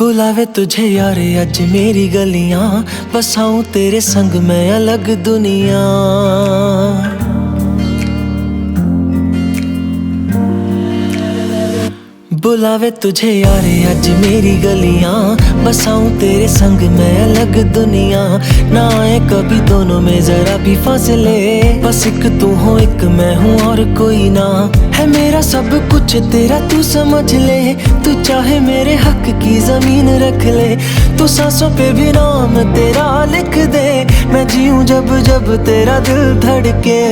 बुलावे तुझे यार अज मेरी गलियां, बसाऊं तेरे संग मैं अलग दुनिया। बुलावे तुझे यार अज मेरी गलियां, बसाऊं तेरे संग मैं अलग दुनिया। ना आए कभी दोनों में जरा भी फासले, बस एक तू हो एक मैं हूँ और कोई ना। है मेरा सब कुछ तेरा तू समझ ले, तू चाहे मेरे हक की जमीन रख ले। तू सांसों पे भी नाम तेरा लिख दे, मैं जीऊं जब जब तेरा दिल धड़के।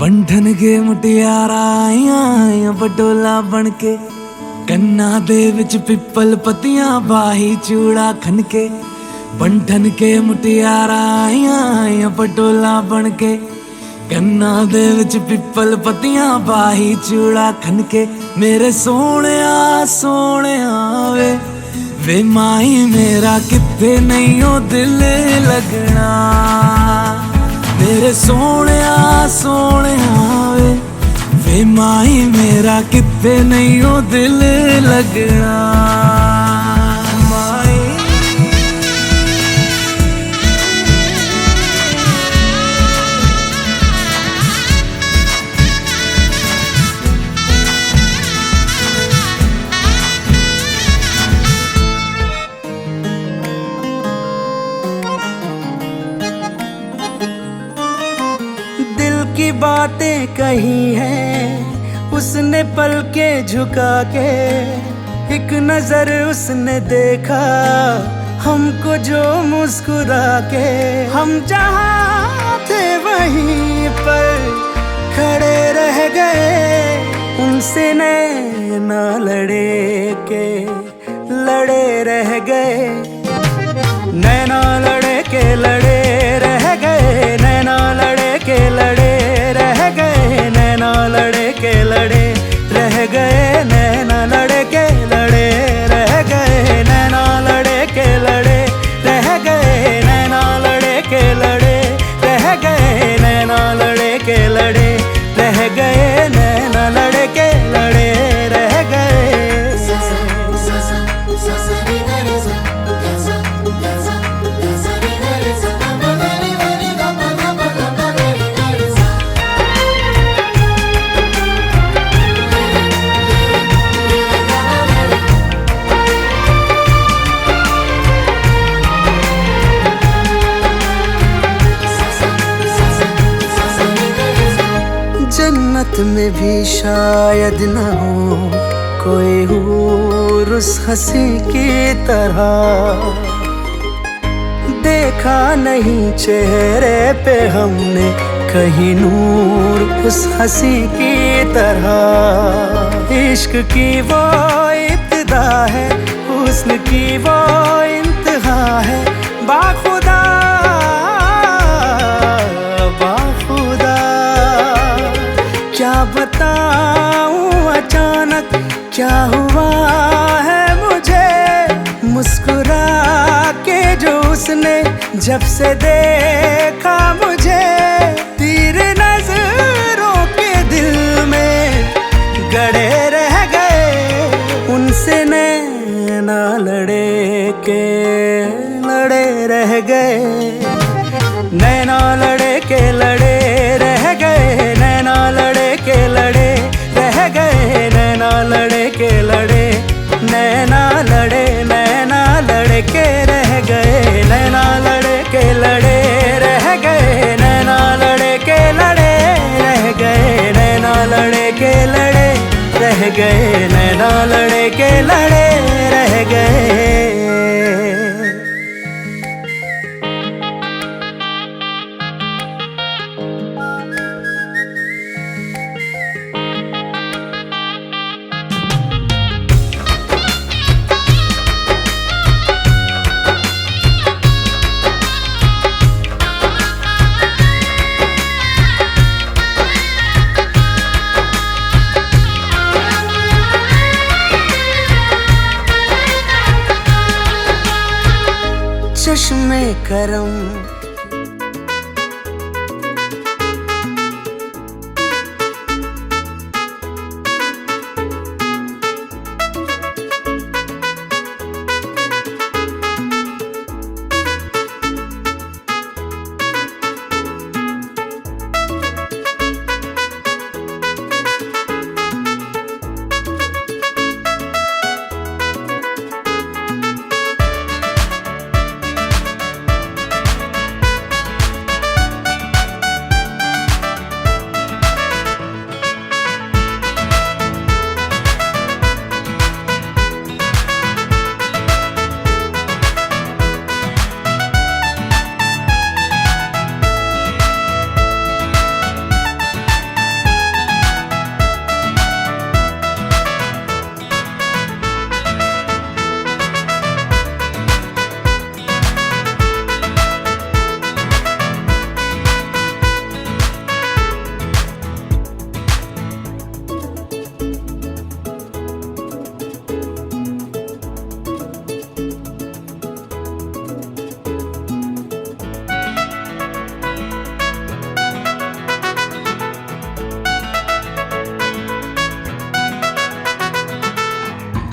बंधन के मुटियारा आईयां बडोला बनके, कन्ना दे विच पिपल पतियां बाही चूड़ा खनके। बंधन के मुटियारा आईयां बडोला बनके, कन्ना दे विच पिपल पतियां बाही चूड़ा खनके। मेरे सोहणिया सोहणिया वे माई मेरा किथे नहीं ओ दिल लगना। मेरे सोहणिया सोहणिया वे माई मेरा किथे नहीं ओ दिल लगना। बातें कही हैं उसने पल के झुका के, एक नजर उसने देखा हमको जो मुस्कुरा के। हम जहाँ थे वहीं पर खड़े रह गए, उनसे नैना लड़े के लड़े रह गए। नैना लड़े के लड़े रह गए, नैना लड़े के लड़े रह गए, नैना लड़े के लड़े रह गए, नैना लड़े के लड़े रह गए, नैना लड़े के लड़े रह गए, नैना लड़े के लड़े रह गए, नैना लड़े के लड़े रह गए, नैना लड़े के लड़े रह गए। जन्नत में भी शायद न हो कोई हूर उस हंसी की तरह, देखा नहीं चेहरे पे हमने कहीं नूर उस हंसी की तरह। इश्क की वो इब्तिदा है, हुस्न की वो इंतहा है, बाखुदा बाखुदा क्या बताऊं अचानक क्या हुआ है मुझे। मुस्कुरा के जो उसने जब से देखा मुझे, तीर नजरों के दिल में गड़े रह गए, उनसे नैना लड़े के लड़े रह गए। नैना लड़े के लड़े रह गए, नैना लड़े के लड़े रह गए, नैना लड़े के लड़े, नैना लड़े नैना लड़े के रह गए, नैना लड़े के लड़े रह गए, नैना लड़े के लड़े रह गए, नैना लड़े के लड़े रह गए, नैना लड़े के लड़े रह गए। चश्मे करम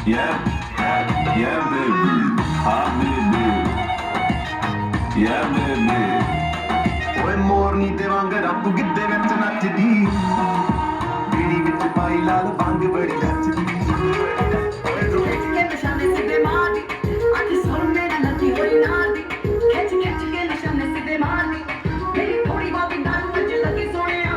Yeah, yeah, baby, ah, baby, yeah, baby. ओए मोरनी ते वांग रब गिद्धे विच नचदी, बीड़ी विच पाई लाल भंग बड़ी नचदी। खिच के निशाने सीधे मारनी, आज सुर मेरी नची हुई नारनी, खिच के निशाने सीधे मारनी, मेरी थोड़ी बात दारू विच लगी सोनिया,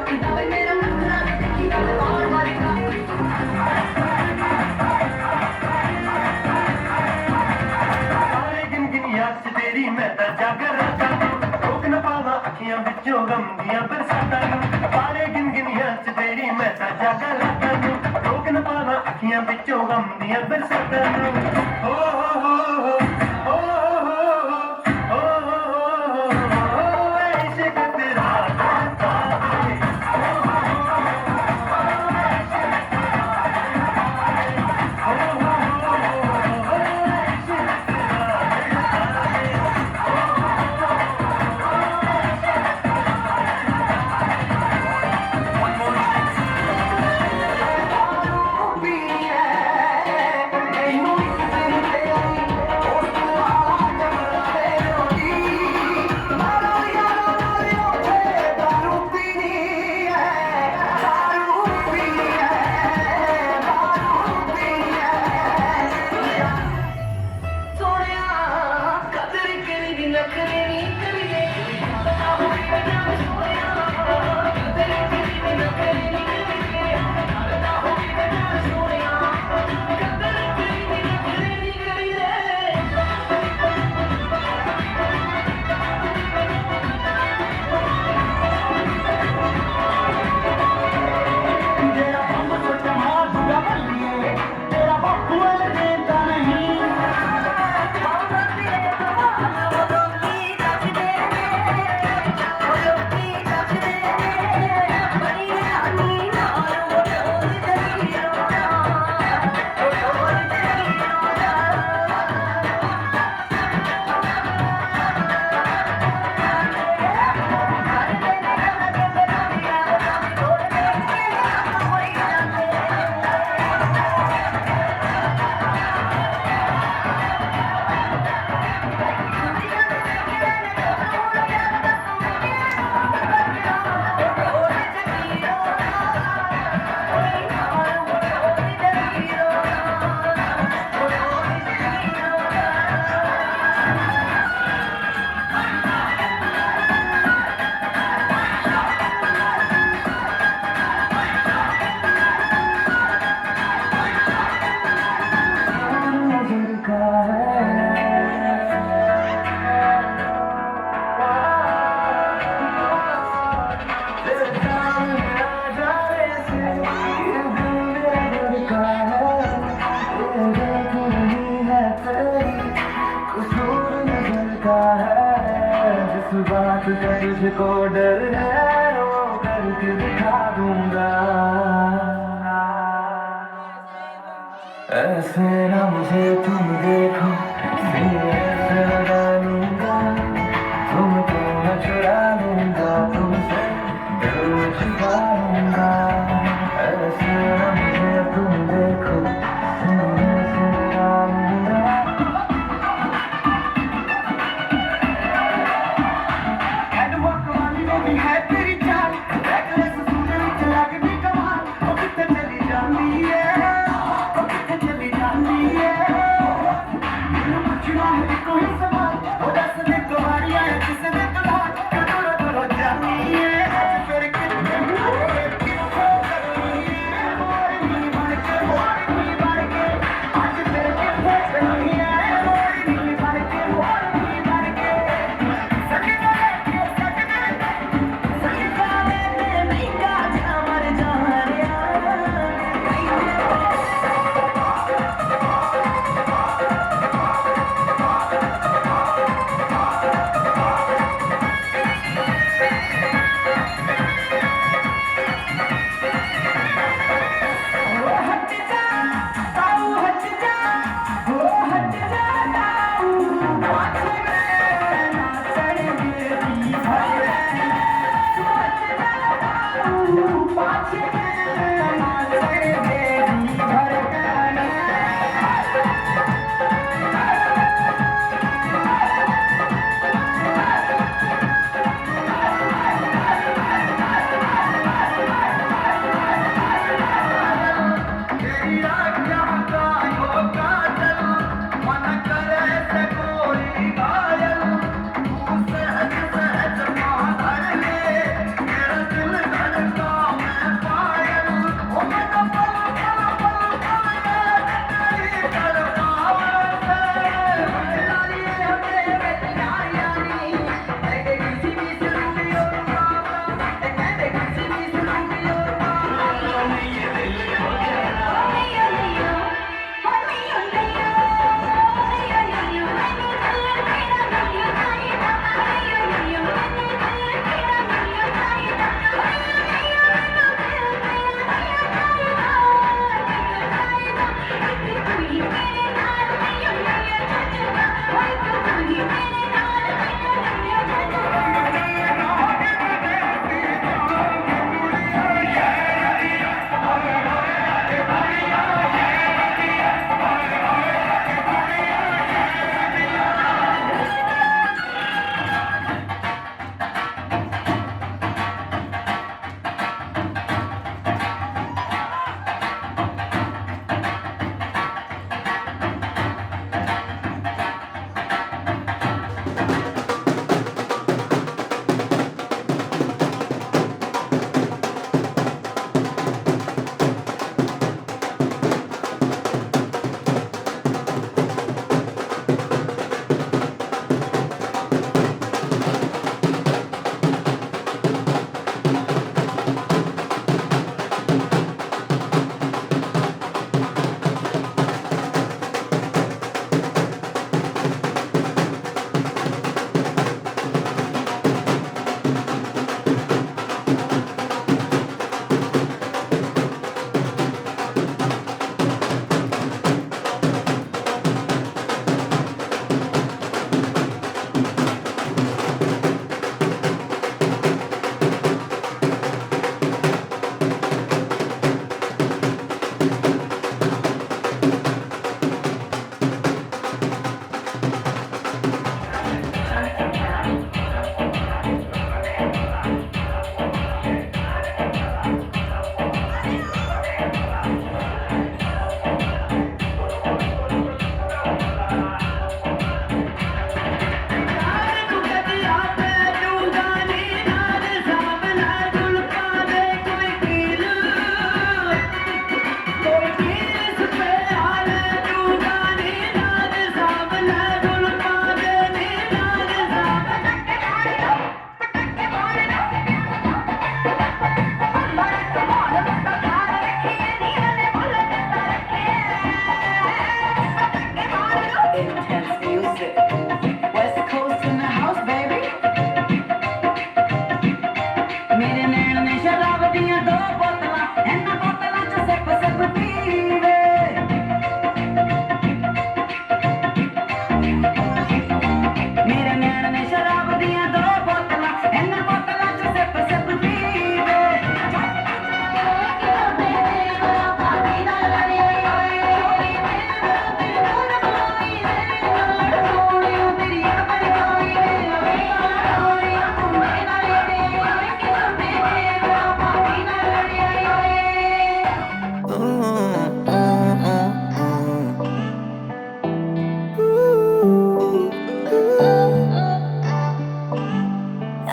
कितना भाई मेरा नखरा देखी गल बार बार का सारे गिन गिन याद से तेरी मैं ता जागर राता रोक न पावा अखियां बिचों गम दियां बरसातां सारे गिन गिन याद से तेरी मैं ता जागर राता रोक न पावा अखियां बिचों गम दियां बरसातां हो हो हो इश्क तेरा बात का तुझको डर है वो करके दिखा दूंगा ऐसे ना मुझे तुम देखो सीने से लगा लूंगा तुमको मैं चुरा लूंगा तुमसे दिल में छुपा लूंगा ऐसे ना मुझे तुम देखो सीने से लगा लूंगा है तेरी चाल बैकलेस सुनने चला के भी कमाल वो कितने चली जाती है वो कितने चली जाती है पूछना है कोई सवाल वो दस ने तुम्हारी है किसने तुम्हार करोड़ों करोड़ जाती है फिर कितने आज फिर कितने चली है दियां दो बोतलां इन्हां बोतलां च सिप सिप पीवे मेरे नैन ने शराब दियां दो बोतलां इन्हां बोतलां च सिप सिप पीवे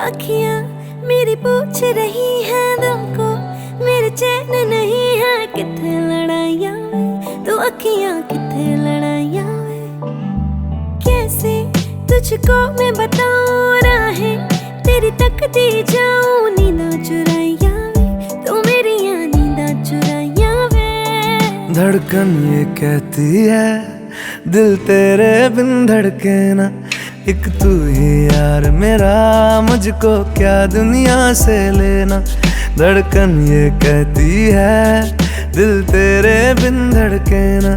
अखियां मेरी पूछ रही हैं दिल को मेरे चैन नहीं है किथे लड़ाइयां वे तू अखियां किथे लड़ाइयां वे कैसे तुझको मैं बताऊं राहें तेरी तकती जाऊं नींदा चुराइयां वे तू मेरी नींदा चुराइयां वे धड़कन ये कहती है दिल तेरे बिन धड़के ना एक तू ही यार मेरा मुझको क्या दुनिया से लेना धड़कन ये कहती है दिल तेरे बिन धड़के ना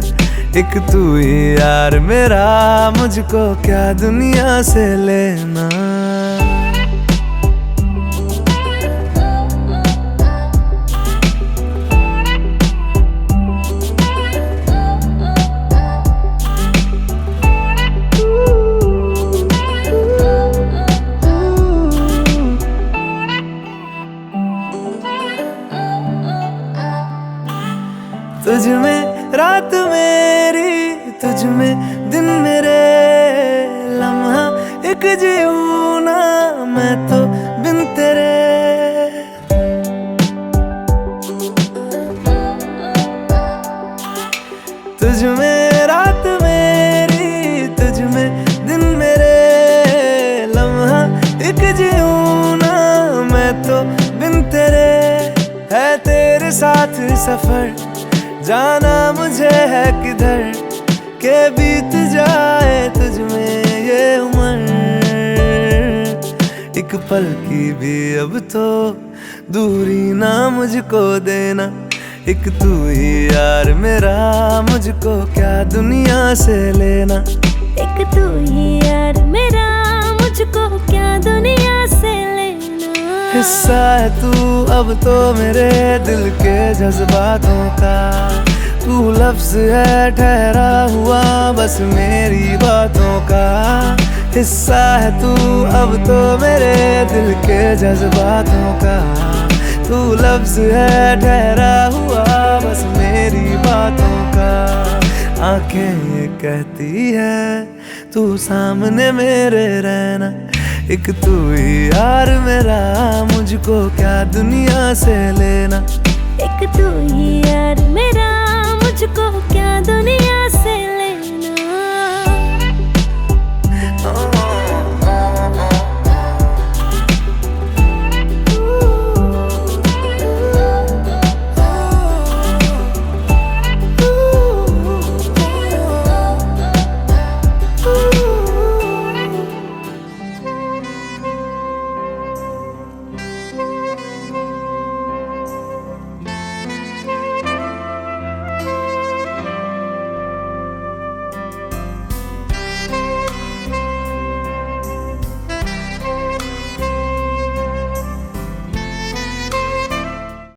एक तू ही यार मेरा मुझको क्या दुनिया से लेना तुझ में रात मेरी तुझ में दिन मेरे लम्हा एक जीऊं ना मैं तो बिन तेरे तुझ में रात मेरी तुझ में दिन मेरे लम्हा एक जीऊं ना मैं तो बिन तेरे है तेरे साथ सफर जाना मुझे है किधर के बीत जाए तुझ में ये उम्र एक पल की भी अब तो दूरी ना मुझको देना एक तू ही यार मेरा मुझको क्या दुनिया से लेना एक तू ही यार मेरा मुझको क्या दुनिया से लेना हिस्सा है तू अब तो मेरे दिल के जज्बातों का तू लफ्ज है ठहरा हुआ बस मेरी बातों का हिस्सा है तू अब तो मेरे दिल के जज्बातों का तू लफ्ज है ठहरा हुआ बस मेरी बातों का आंखें ये कहती है तू सामने मेरे रहना एक तू ही यार मेरा मुझको क्या दुनिया से लेना एक तू